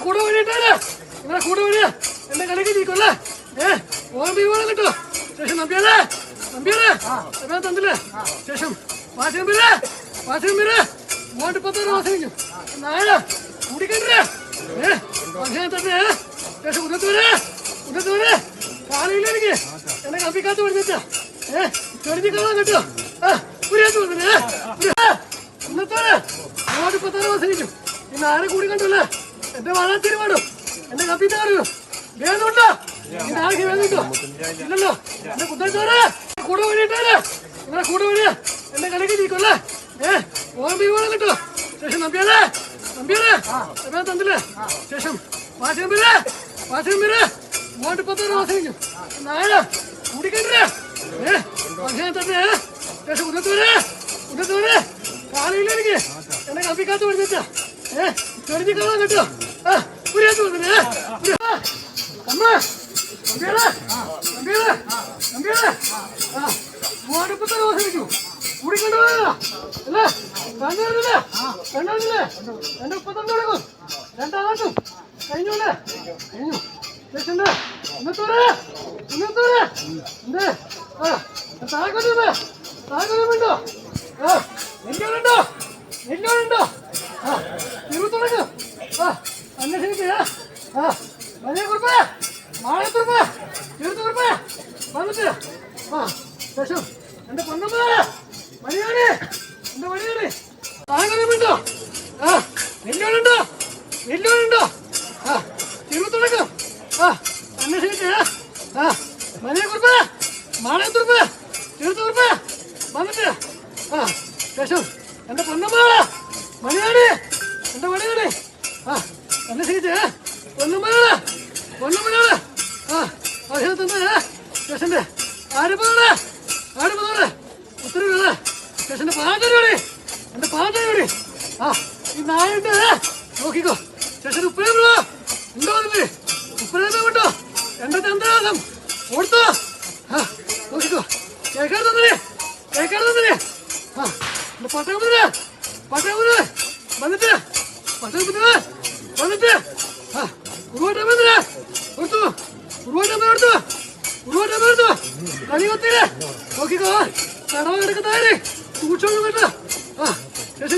കൂടെ വഴിയിട്ടാല് നിങ്ങളെ കൂടെ വഴിയാ എന്റെ കളിക്ക് നീക്കല്ലേ ഓർമ്മ വേണം കേട്ടോ ശേഷം നമ്പിയാലേ തന്നില്ലേ ശേഷം വാശിയമ്പേര് 310 വാസനിക്കും നായ കുടിക്കണ്ടേ പക്ഷേ തന്നെ ശേഷം ഉദയത്തൂര് കാലയിലേക്ക് എന്നെ കമ്പിക്കാത്ത പഠിച്ച ചെറുതിക്കാളാൻ കേട്ടോ ഇന്നത്തോടെ 310 വാസനിക്കും ഇന്ന് ആരെ കൂടി കണ്ടല്ലേ എന്റെ വളർത്തിരി പാടും എന്റെ കമ്പിത്തെ അറിയോ വേദമുണ്ടോ ഇന്ന് ആർക്ക് വേദമുണ്ടോ ഇല്ലല്ലോ എന്റെ കുത്തത്തോരെ കൂടെ വഴിയിട്ടാല് നിങ്ങളെ കൂടെ വഴിയാ എന്റെ കളിക്ക് നീക്കല്ലേ ഓർമ്മ വേണം കേട്ടോ ശേഷം നമ്പിയാലേ തന്നില്ലേ ശേഷം വാശിയമ്പേര് 310 വാസനിക്കും നായ കുടിക്കണ്ടേ പക്ഷേ തന്നെ ശേഷം ഉദയത്തൂര് കാലയിലേക്ക് എന്നെ കമ്പിക്കാത്ത പഠിച്ച ചെറുതിക്കാളാൻ കേട്ടോ അമ്മ 310 വാസനിക്കും കുടിക്കണ്ടോ അല്ലേ കണ്ടില്ലേ എന്റെ 30 തുടങ്ങും രണ്ടാമത്തും കഴിഞ്ഞു ശേഷണ്ട് ഉന്നത്തൂര് എന്ത് താഴെക്കൊണ്ടുണ്ടോ നെല്ലോടുണ്ടോ തിരുത്തുടങ്ങ് അന്വേഷിക്കേ വലിയ കുറിപ്പ് മാളത്തുറുപ്പ് തിരുത്തുകുറിപ്പ് വന്നിട്ട് ശേഷം എന്റെ പൊന്നമ്മ മണിയാണ് എന്റെ മണിയാണ് താഴെക്കൊണ്ടുണ്ടോ നെല്ലോടുണ്ടോ തിരുത്തുടങ്ങ് അന്വേഷിക്കേ വലിയ കുറിപ്പ് മാളത്തുറുപ്പ് തിരുത്തുകുറിപ്പ് വന്നിട്ട് ശേഷം എന്റെ പൊന്നമ്മ മണിയാണ് എന്റെ മണിയാണ് അന്വേഷിക്കേ പൊന്നമ്മയാണ് പക്ഷേ തന്നെ ശേഷന്റെ ആടുപതോടെ ഉത്തരവില്ല ശേഷന്റെ പാചകടി എന്റെ പാചകടി ഈ നായുണ്ട് നോക്കിക്കോ ശേഷന്റെ ഉപ്പരേമുള്ള ഉണ്ടോ അതില് ഉപ്പരേമ കൊണ്ടോ എന്റെ ചന്ദ്രവാസം ഓർത്തോ നോക്കിക്കോ കേൾക്കാട് തന്നില്ലേ എന്റെ പട്ടകുതിരെ വന്നിട്ട് ഉരുവാട്ടമെടുത്തു കളി കൊത്തില്ലേ നോക്കിക്കോ കടവ കിടക്കുന്നവര് സൂക്ഷിച്ചു കേട്ടോ ശേഷം